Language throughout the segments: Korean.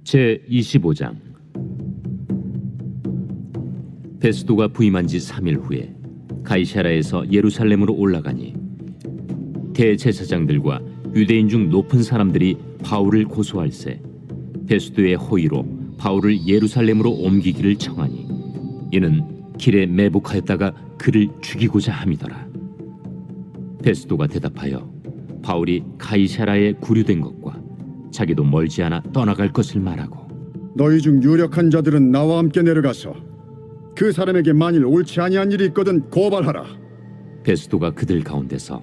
제25장. 베스도가 부임한 지 3일 후에 가이사랴에서 예루살렘으로 올라가니 대제사장들과 유대인 중 높은 사람들이 바울을 고소할세 베스도의 호의로 바울을 예루살렘으로 옮기기를 청하니 이는 길에 매복하였다가 그를 죽이고자 함이더라. 베스도가 대답하여 바울이 가이사랴에 구류된 것과 자기도 멀지 않아 떠나갈 것을 말하고, 너희 중 유력한 자들은 나와 함께 내려가서 그 사람에게 만일 옳지 아니한 일이 있거든 고발하라. 베스도가 그들 가운데서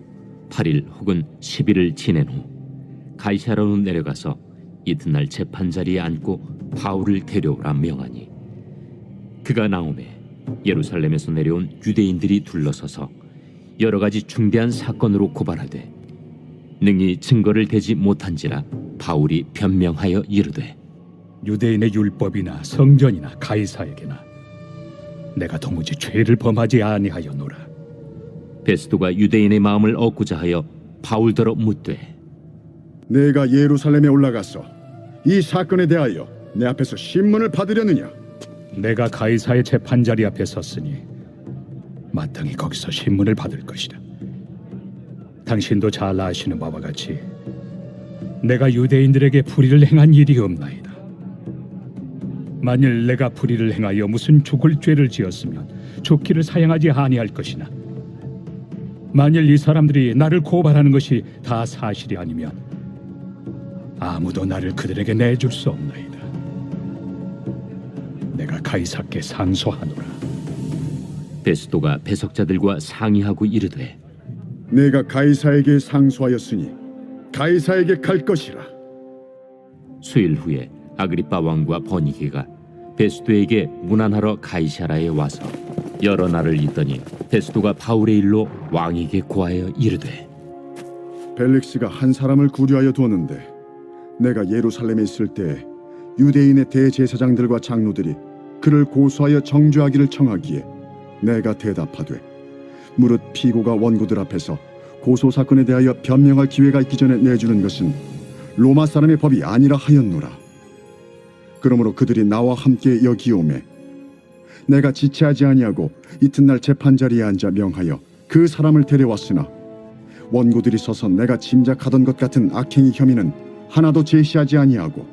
8일 혹은 10일을 지낸 후 가이사랴로 내려가서 이튿날 재판 자리에 앉고 바울을 데려오라 명하니, 그가 나오매 예루살렘에서 내려온 유대인들이 둘러서서 여러 가지 중대한 사건으로 고발하되 능히 증거를 대지 못한지라 바울이 변명하여 이르되, 유대인의 율법이나 성전이나 가이사에게나 내가 도무지 죄를 범하지 아니하였노라. 베스도가 유대인의 마음을 얻고자 하여 바울더러 묻되, 내가 예루살렘에 올라가서 이 사건에 대하여 내 앞에서 신문을 받으려느냐? 내가 가이사의 재판 자리 앞에 섰으니 마땅히 거기서 신문을 받을 것이다. 당신도 잘 아시는 바와 같이 내가 유대인들에게 불의를 행한 일이 없나이다. 만일 내가 불의를 행하여 무슨 죽을 죄를 지었으면 죽기를 사양하지 아니할 것이나, 만일 이 사람들이 나를 고발하는 것이 다 사실이 아니면 아무도 나를 그들에게 내줄 수 없나이다. 내가 가이사께 상소하노라. 베스도가 배석자들과 상의하고 이르되, 내가 가이사에게 상소하였으니 가이사에게 갈 것이라. 수일 후에 아그리빠 왕과 버니게가 베스도에게 문안하러 가이사랴에 와서 여러 날을 있더니 베스도가 바울의 일로 왕에게 고하여 이르되, 벨릭스가 한 사람을 구류하여 두었는데 내가 예루살렘에 있을 때 유대인의 대제사장들과 장로들이 그를 고소하여 정죄하기를 청하기에 내가 대답하되, 무릇 피고가 원고들 앞에서 고소 사건에 대하여 변명할 기회가 있기 전에 내주는 것은 로마 사람의 법이 아니라 하였노라. 그러므로 그들이 나와 함께 여기 오매 내가 지체하지 아니하고 이튿날 재판 자리에 앉아 명하여 그 사람을 데려왔으나 원고들이 서서 내가 짐작하던 것 같은 악행의 혐의는 하나도 제시하지 아니하고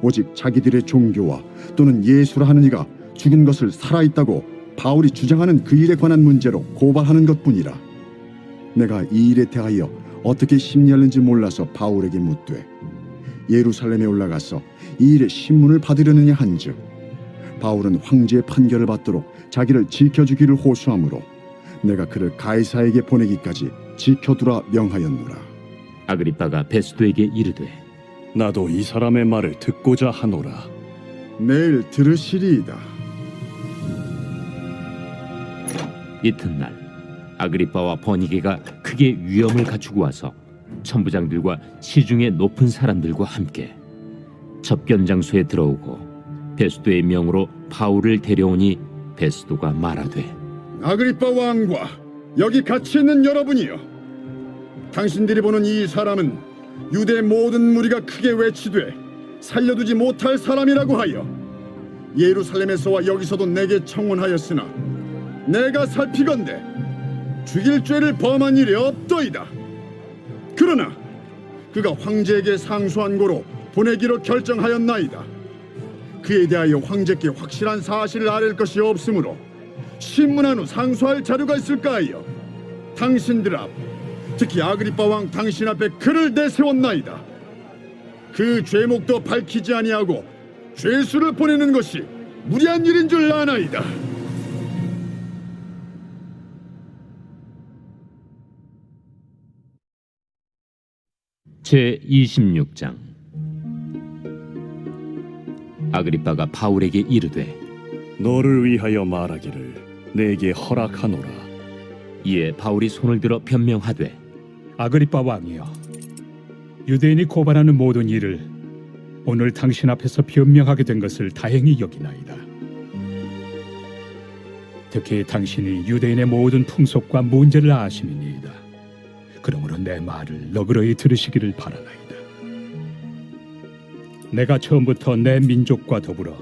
오직 자기들의 종교와 또는 예수라 하는 이가 죽은 것을 살아있다고 바울이 주장하는 그 일에 관한 문제로 고발하는 것뿐이라. 내가 이 일에 대하여 어떻게 심리하는지 몰라서 바울에게 묻되, 예루살렘에 올라가서 이 일에 신문을 받으려느냐 한즉, 바울은 황제의 판결을 받도록 자기를 지켜주기를 호소하므로 내가 그를 가이사에게 보내기까지 지켜두라 명하였노라. 아그리빠가 베스도에게 이르되, 나도 이 사람의 말을 듣고자 하노라. 내일 들으시리이다. 이튿날 아그리빠와 버니게가 크게 위엄을 갖추고 와서 천부장들과 시중의 높은 사람들과 함께 접견 장소에 들어오고 베스도의 명으로 바울을 데려오니 베스도가 말하되, 아그리빠 왕과 여기 같이 있는 여러분이여, 당신들이 보는 이 사람은 유대 모든 무리가 크게 외치되 살려두지 못할 사람이라고 하여 예루살렘에서와 여기서도 내게 청원하였으나 내가 살피건대 죽일 죄를 범한 일이 없더이다. 그러나 그가 황제에게 상소한 고로 보내기로 결정하였나이다. 그에 대하여 황제께 확실한 사실을 아랠 것이 없으므로 신문한 후 상소할 자료가 있을까 하여 당신들 앞, 특히 아그리빠 왕 당신 앞에 그를 내세웠나이다. 그 죄목도 밝히지 아니하고 죄수를 보내는 것이 무리한 일인 줄 아나이다. 제26장. 아그리빠가 바울에게 이르되, 너를 위하여 말하기를 내게 허락하노라. 이에 바울이 손을 들어 변명하되, 아그리빠 왕이여, 유대인이 고발하는 모든 일을 오늘 당신 앞에서 변명하게 된 것을 다행히 여기나이다. 특히 당신이 유대인의 모든 풍속과 문제를 아심이니이다. 그러므로 내 말을 너그러이 들으시기를 바라나이다. 내가 처음부터 내 민족과 더불어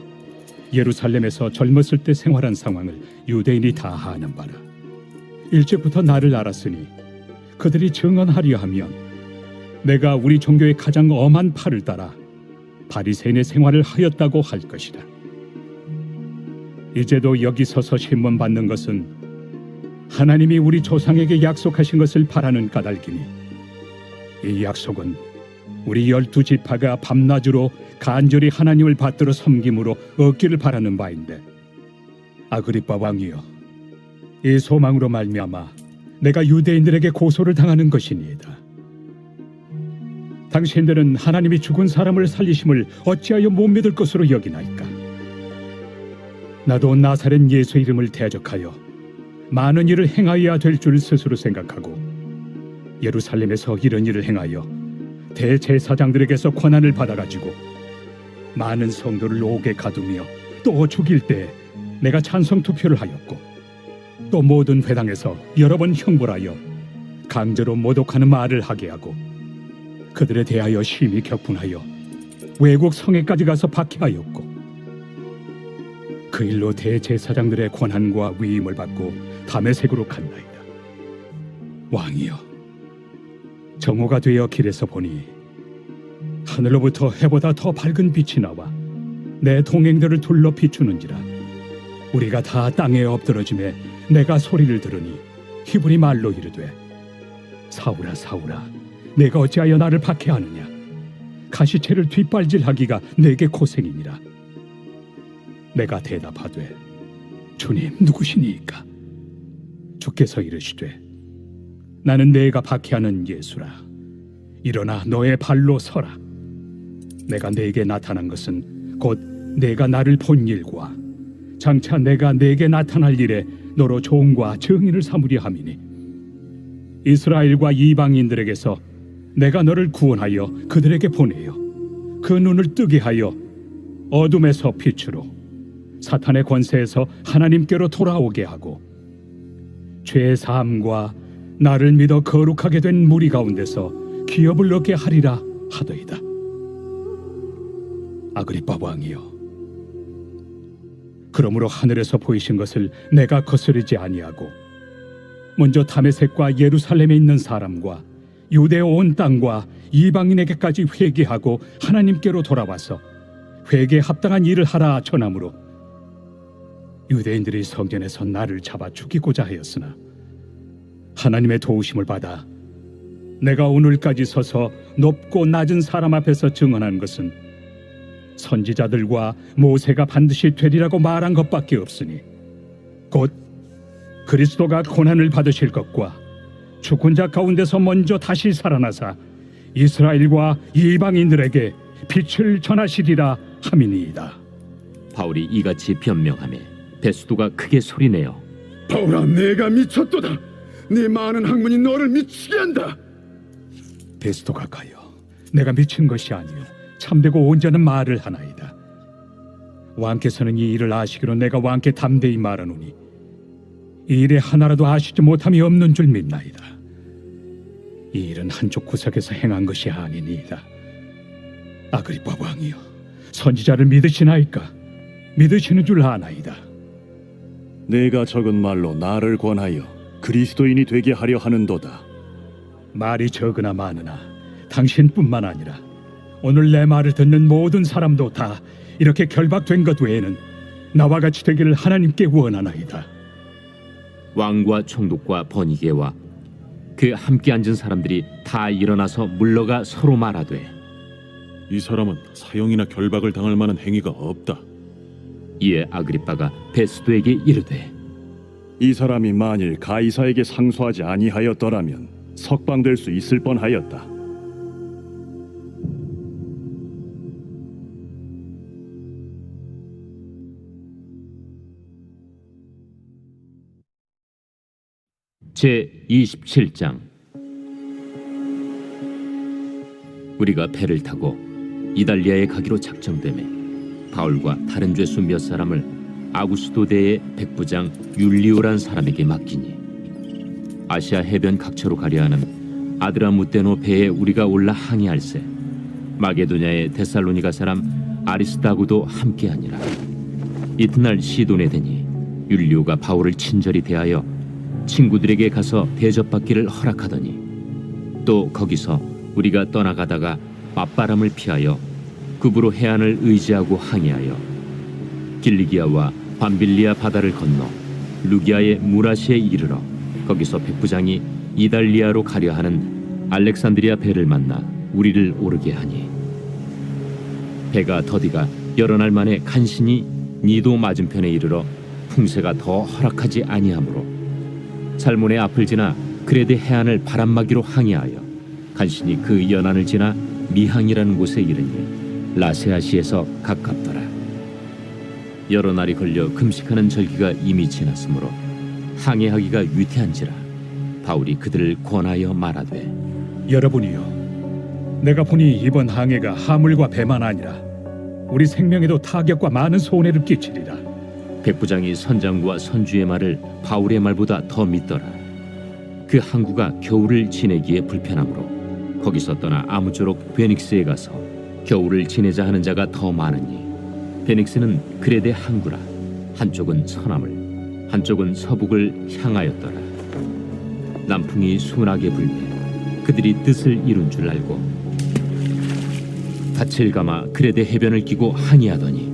예루살렘에서 젊었을 때 생활한 상황을 유대인이 다 아는 바라. 일찍부터 나를 알았으니 그들이 증언하려 하면 내가 우리 종교의 가장 엄한 팔을 따라 바리새인의 생활을 하였다고 할 것이다. 이제도 여기 서서 신문 받는 것은 하나님이 우리 조상에게 약속하신 것을 바라는 까닭이니 이 약속은 우리 12지파가 밤낮으로 간절히 하나님을 받들어 섬김으로 얻기를 바라는 바인데, 아그리빠 왕이여, 이 소망으로 말미암아 내가 유대인들에게 고소를 당하는 것이니이다. 당신들은 하나님이 죽은 사람을 살리심을 어찌하여 못 믿을 것으로 여기나이까? 나도 나사렛 예수 이름을 대적하여 많은 일을 행하여야 될 줄 스스로 생각하고 예루살렘에서 이런 일을 행하여 대제사장들에게서 권한을 받아가지고 많은 성도를 옥에 가두며 또 죽일 때 내가 찬성 투표를 하였고 또 모든 회당에서 여러 번 형벌하여 강제로 모독하는 말을 하게 하고 그들에 대하여 심히 격분하여 외국 성에까지 가서 박해하였고 그 일로 대제사장들의 권한과 위임을 받고 다메섹으로 갔나이다. 왕이여, 정오가 되어 길에서 보니 하늘로부터 해보다 더 밝은 빛이 나와 내 동행들을 둘러 비추는지라. 우리가 다 땅에 엎드러짐에 내가 소리를 들으니 히브리 말로 이르되, 사울아 사울아, 내가 어찌하여 나를 박해하느냐? 가시채를 뒷발질하기가 내게 고생이니라. 내가 대답하되, 주님 누구시니이까? 주께서 이르시되, 나는 내가 박해하는 예수라. 일어나 너의 발로 서라. 내가 내게 나타난 것은 곧 내가 나를 본 일과 장차 내가 내게 나타날 일에 너로 종과 증인을 삼으려 함이니, 이스라엘과 이방인들에게서 내가 너를 구원하여 그들에게 보내어 그 눈을 뜨게 하여 어둠에서 빛으로 사탄의 권세에서 하나님께로 돌아오게 하고 죄 사함과 나를 믿어 거룩하게 된 무리 가운데서 기업을 얻게 하리라 하더이다. 아그리빠 왕이여, 그러므로 하늘에서 보이신 것을 내가 거스르지 아니하고 먼저 다메섹과 예루살렘에 있는 사람과 유대 온 땅과 이방인에게까지 회개하고 하나님께로 돌아와서 회개에 합당한 일을 하라 전함으로 유대인들이 성전에서 나를 잡아 죽이고자 하였으나 하나님의 도우심을 받아 내가 오늘까지 서서 높고 낮은 사람 앞에서 증언한 것은 선지자들과 모세가 반드시 되리라고 말한 것밖에 없으니 곧 그리스도가 고난을 받으실 것과 죽은 자 가운데서 먼저 다시 살아나사 이스라엘과 이방인들에게 빛을 전하시리라 함이니이다. 바울이 이같이 변명하며 베스도가 크게 소리내어, 바울아, 내가 미쳤도다. 네 많은 학문이 너를 미치게 한다. 베스도가 가여, 내가 미친 것이 아니요 참되고 온전한 말을 하나이다. 왕께서는 이 일을 아시기로 내가 왕께 담대히 말하노니 이 일에 하나라도 아시지 못함이 없는 줄 믿나이다. 이 일은 한쪽 구석에서 행한 것이 아니니이다. 아그리빠 왕이여, 선지자를 믿으시나이까? 믿으시는 줄 아나이다. 내가 적은 말로 나를 권하여 그리스도인이 되게 하려 하는도다. 말이 적으나 많으나 당신뿐만 아니라 오늘 내 말을 듣는 모든 사람도 다 이렇게 결박된 것 외에는 나와 같이 되기를 하나님께 원하나이다. 왕과 총독과 번이게와 그 함께 앉은 사람들이 다 일어나서 물러가 서로 말하되, 이 사람은 사형이나 결박을 당할 만한 행위가 없다. 이에 아그리빠가 베스도에게 이르되, 이 사람이 만일 가이사에게 상소하지 아니하였더라면 석방될 수 있을 뻔하였다. 제27장. 우리가 배를 타고 이달리아에 가기로 작정되매 바울과 다른 죄수 몇 사람을 아구스도대의 백부장 율리오란 사람에게 맡기니, 아시아 해변 각처로 가려 하는 아드라무테노 배에 우리가 올라 항해할세 마게도냐의 데살로니가 사람 아리스다고도 함께하니라. 이튿날 시돈에 되니 율리오가 바울을 친절히 대하여 친구들에게 가서 대접받기를 허락하더니 또 거기서 우리가 떠나가다가 맞바람을 피하여 급으로 해안을 의지하고 항해하여 길리기아와 밤빌리아 바다를 건너 루기아의 무라시에 이르러 거기서 백부장이 이달리아로 가려 하는 알렉산드리아 배를 만나 우리를 오르게 하니 배가 더디가 여러 날 만에 간신히 니도 맞은편에 이르러 풍세가 더 허락하지 아니하므로 살몬의 앞을 지나 그레데 해안을 바람막이로 항해하여 간신히 그 연안을 지나 미항이라는 곳에 이르니 라세아시에서 가깝더라. 여러 날이 걸려 금식하는 절기가 이미 지났으므로 항해하기가 위태한지라 바울이 그들을 권하여 말하되 여러분이여, 내가 보니 이번 항해가 하물과 배만 아니라 우리 생명에도 타격과 많은 손해를 끼치리라. 백부장이 선장과 선주의 말을 바울의 말보다 더 믿더라. 그 항구가 겨울을 지내기에 불편하므로 거기서 떠나 아무쪼록 베닉스에 가서 겨울을 지내자 하는 자가 더 많으니 베닉스는 그레데 항구라. 한쪽은 서남을 한쪽은 서북을 향하였더라. 남풍이 순하게 불매 그들이 뜻을 이룬 줄 알고 닻을 감아 그레데 해변을 끼고 항해하더니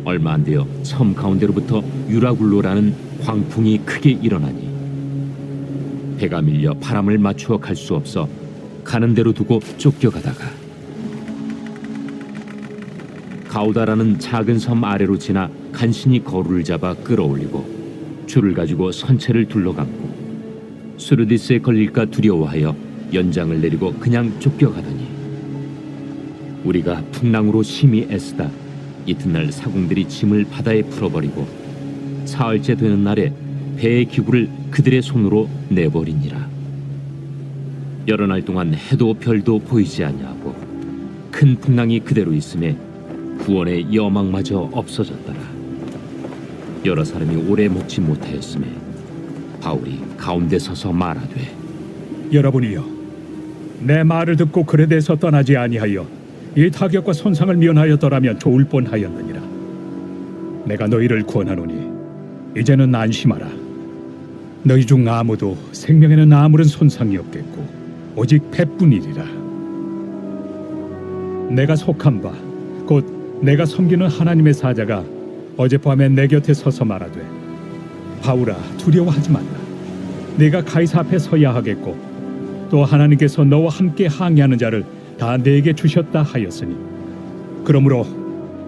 얼마 안 되어 섬 가운데로부터 유라굴로라는 광풍이 크게 일어나니 배가 밀려 바람을 맞추어 갈 수 없어 가는 대로 두고 쫓겨가다가 가우다라는 작은 섬 아래로 지나 간신히 거루를 잡아 끌어올리고 줄을 가지고 선체를 둘러감고 수르디스에 걸릴까 두려워하여 연장을 내리고 그냥 쫓겨가더니 우리가 풍랑으로 심히 애쓰다 이튿날 사공들이 짐을 바다에 풀어버리고 사흘째 되는 날에 배의 기구를 그들의 손으로 내버리니라. 여러 날 동안 해도 별도 보이지 아니하고 큰 풍랑이 그대로 있음에 구원의 여망마저 없어졌더라. 여러 사람이 오래 먹지 못하였음에 바울이 가운데 서서 말하되 여러분이여, 내 말을 듣고 그레데에서 떠나지 아니하여 이 타격과 손상을 면하였더라면 좋을 뻔하였느니라. 내가 너희를 권하노니 이제는 안심하라. 너희 중 아무도 생명에는 아무런 손상이 없겠고 오직 배뿐이리라. 내가 속한 바 곧 내가 섬기는 하나님의 사자가 어젯밤에 내 곁에 서서 말하되 바울아, 두려워하지 말라. 네가 가이사 앞에 서야 하겠고 또 하나님께서 너와 함께 항해하는 자를 다 내게 주셨다 하였으니 그러므로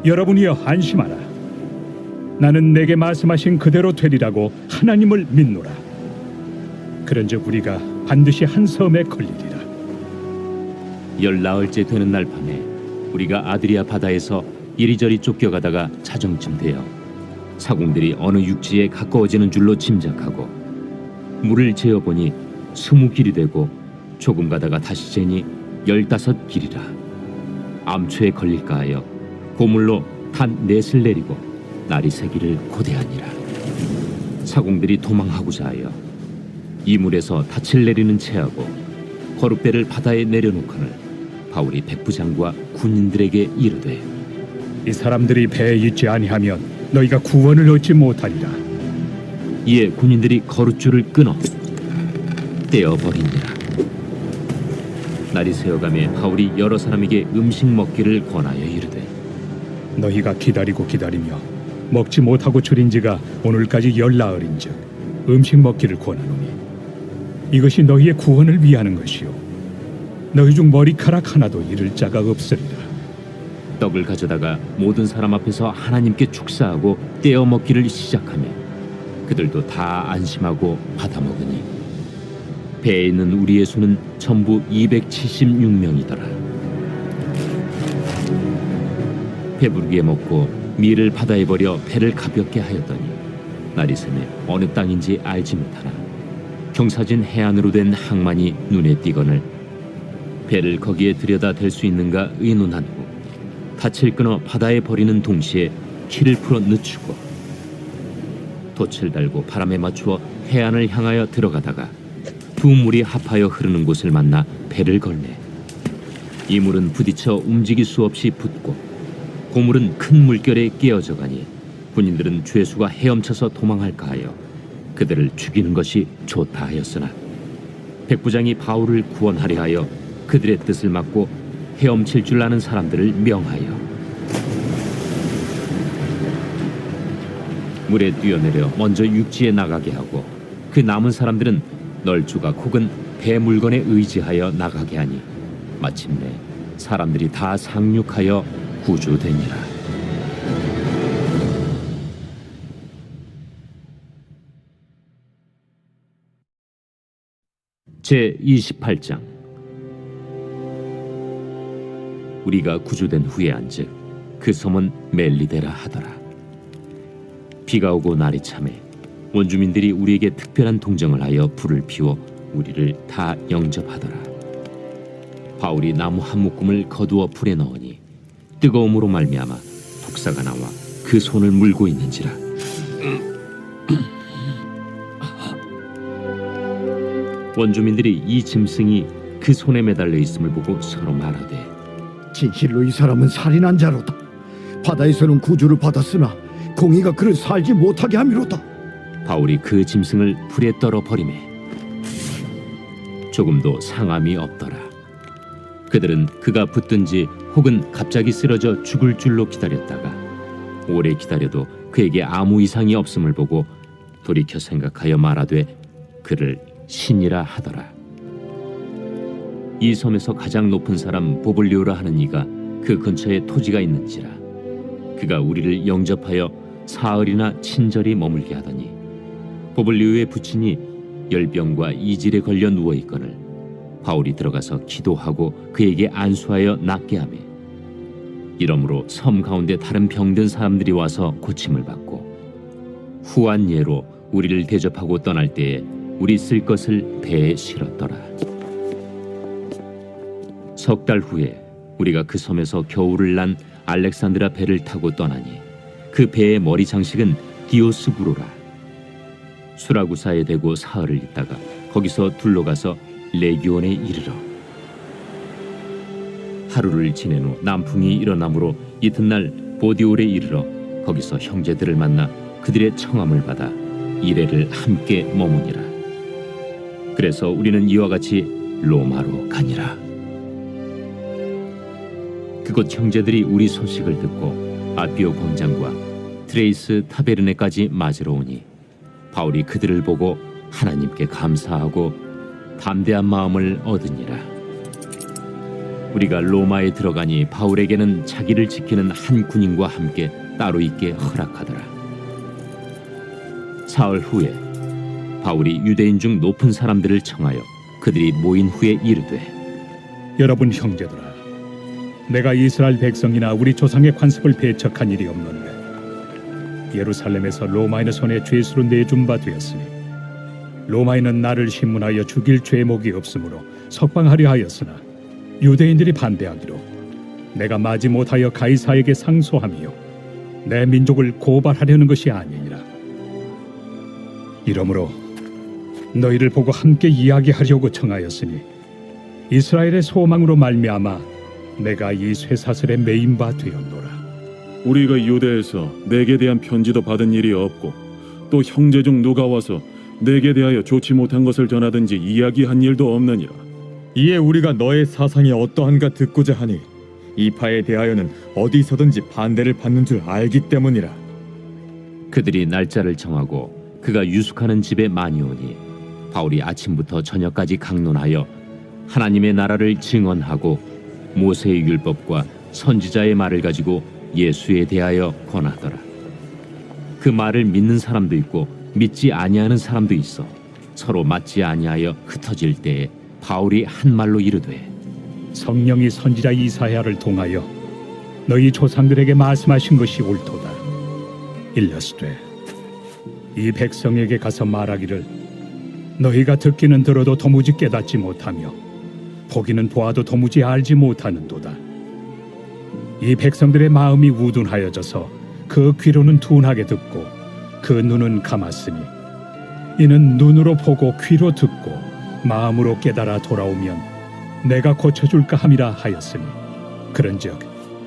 여러분이여 안심하라. 나는 내게 말씀하신 그대로 되리라고 하나님을 믿노라. 그런즉 우리가 반드시 한 섬에 걸리리라. 14일째 되는 날 밤에 우리가 아드리아 바다에서 이리저리 쫓겨가다가 자정쯤 되어 사공들이 어느 육지에 가까워지는 줄로 짐작하고 물을 재어보니 20길이 되고 조금 가다가 다시 재니 15길이라. 암초에 걸릴까 하여 고물로 탄 넷을 내리고 날이 새기를 고대하니라. 사공들이 도망하고자 하여 이물에서 닻을 내리는 채하고 거룻배를 바다에 내려놓거늘 바울이 백부장과 군인들에게 이르되 이 사람들이 배에 있지 아니하면 너희가 구원을 얻지 못하리라. 이에 군인들이 거룻줄을 끊어 떼어버리니라. 날이 새어가매 바울이 여러 사람에게 음식 먹기를 권하여 이르되 너희가 기다리고 기다리며 먹지 못하고 줄인 지가 오늘까지 14일인즉 음식 먹기를 권하노니 이것이 너희의 구원을 위하는 것이요 너희 중 머리카락 하나도 잃을 자가 없으리라. 떡을 가져다가 모든 사람 앞에서 하나님께 축사하고 떼어 먹기를 시작하며 그들도 다 안심하고 받아 먹으니 배에 있는 우리의 수는 전부 276명이더라. 배부르게 먹고 밀을 바다에 버려 배를 가볍게 하였더니 날이 새매 어느 땅인지 알지 못하나 경사진 해안으로 된 항만이 눈에 띄거늘 배를 거기에 들여다 댈 수 있는가 의논한 후 닻을 끊어 바다에 버리는 동시에 키를 풀어 늦추고 돛을 달고 바람에 맞추어 해안을 향하여 들어가다가 두 물이 합하여 흐르는 곳을 만나 배를 걸매 이물은 부딪혀 움직일 수 없이 붙고 고물은 큰 물결에 깨어져 가니 군인들은 죄수가 헤엄쳐서 도망할까 하여 그들을 죽이는 것이 좋다 하였으나 백부장이 바울을 구원하려 하여 그들의 뜻을 막고 헤엄칠 줄 아는 사람들을 명하여 물에 뛰어내려 먼저 육지에 나가게 하고 그 남은 사람들은 널조각 혹은 배 물건에 의지하여 나가게 하니 마침내 사람들이 다 상륙하여 구조되니라. 제 28장. 우리가 구조된 후에 안즉 그 섬은 멜리데라 하더라. 비가 오고 날이 참해 원주민들이 우리에게 특별한 동정을 하여 불을 피워 우리를 다 영접하더라. 바울이 나무 한 묶음을 거두어 불에 넣으니 뜨거움으로 말미암아 독사가 나와 그 손을 물고 있는지라. 원주민들이 이 짐승이 그 손에 매달려 있음을 보고 서로 말하되 진실로 이 사람은 살인한 자로다. 바다에서는 구주를 받았으나 공의가 그를 살지 못하게 함이로다. 바울이 그 짐승을 불에 떨어 버리매 조금도 상함이 없더라. 그들은 그가 붙든지 혹은 갑자기 쓰러져 죽을 줄로 기다렸다가 오래 기다려도 그에게 아무 이상이 없음을 보고 돌이켜 생각하여 말하되 그를 신이라 하더라. 이 섬에서 가장 높은 사람 보블리오라 하는 이가 그 근처에 토지가 있는지라. 그가 우리를 영접하여 사흘이나 친절히 머물게 하더니 보블리오의 부친이 열병과 이질에 걸려 누워 있거늘 바울이 들어가서 기도하고 그에게 안수하여 낫게 하매 이러므로 섬 가운데 다른 병든 사람들이 와서 고침을 받고 후한 예로 우리를 대접하고 떠날 때에 우리 쓸 것을 배에 실었더라. 석 달 후에 우리가 그 섬에서 겨울을 난 알렉산드라 배를 타고 떠나니 그 배의 머리 장식은 디오스구로라. 수라구사에 대고 사흘을 있다가 거기서 둘러가서 레기온에 이르러 하루를 지낸 후 남풍이 일어나므로 이튿날 보디올에 이르러 거기서 형제들을 만나 그들의 청함을 받아 이레를 함께 머무니라. 그래서 우리는 이와 같이 로마로 가니라. 그곳 형제들이 우리 소식을 듣고 아비오 광장과 트레이스 타베르네까지 맞으러 오니 바울이 그들을 보고 하나님께 감사하고 담대한 마음을 얻으니라. 우리가 로마에 들어가니 바울에게는 자기를 지키는 한 군인과 함께 따로 있게 허락하더라. 사흘 후에 바울이 유대인 중 높은 사람들을 청하여 그들이 모인 후에 이르되 여러분 형제들아, 내가 이스라엘 백성이나 우리 조상의 관습을 배척한 일이 없는데 예루살렘에서 로마인의 손에 죄수로 내준 바 되었으니 로마인은 나를 신문하여 죽일 죄목이 없으므로 석방하려 하였으나 유대인들이 반대하기로 내가 마지 못하여 가이사에게 상소하며 내 민족을 고발하려는 것이 아니니라. 이러므로 너희를 보고 함께 이야기하려고 청하였으니 이스라엘의 소망으로 말미암아 내가 이 쇠사슬에 매인 바 되었노라. 우리가 유대에서 내게 대한 편지도 받은 일이 없고 또 형제 중 누가 와서 내게 대하여 좋지 못한 것을 전하든지 이야기한 일도 없느니라. 이에 우리가 너의 사상이 어떠한가 듣고자 하니 이 파에 대하여는 어디서든지 반대를 받는 줄 알기 때문이라. 그들이 날짜를 정하고 그가 유숙하는 집에 많이 오니 바울이 아침부터 저녁까지 강론하여 하나님의 나라를 증언하고 모세의 율법과 선지자의 말을 가지고 예수에 대하여 권하더라. 그 말을 믿는 사람도 있고 믿지 아니하는 사람도 있어 서로 맞지 아니하여 흩어질 때에 바울이 한 말로 이르되 성령이 선지자 이사야를 통하여 너희 조상들에게 말씀하신 것이 옳도다. 일러스되 이 백성에게 가서 말하기를 너희가 듣기는 들어도 도무지 깨닫지 못하며 보기는 보아도 도무지 알지 못하는도다. 이 백성들의 마음이 우둔하여져서 그 귀로는 둔하게 듣고 그 눈은 감았으니 이는 눈으로 보고 귀로 듣고 마음으로 깨달아 돌아오면 내가 고쳐줄까 함이라 하였으니 그런즉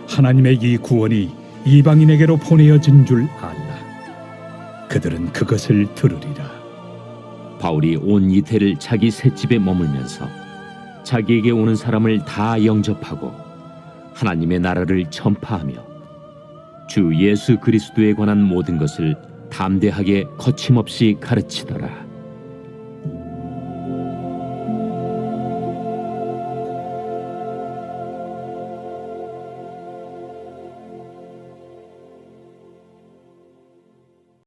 하나님의 이 구원이 이방인에게로 보내어진 줄 알라. 그들은 그것을 들으리라. 바울이 온 이태를 자기 셋집에 머물면서 자기에게 오는 사람을 다 영접하고 하나님의 나라를 전파하며 주 예수 그리스도에 관한 모든 것을 담대하게 거침없이 가르치더라.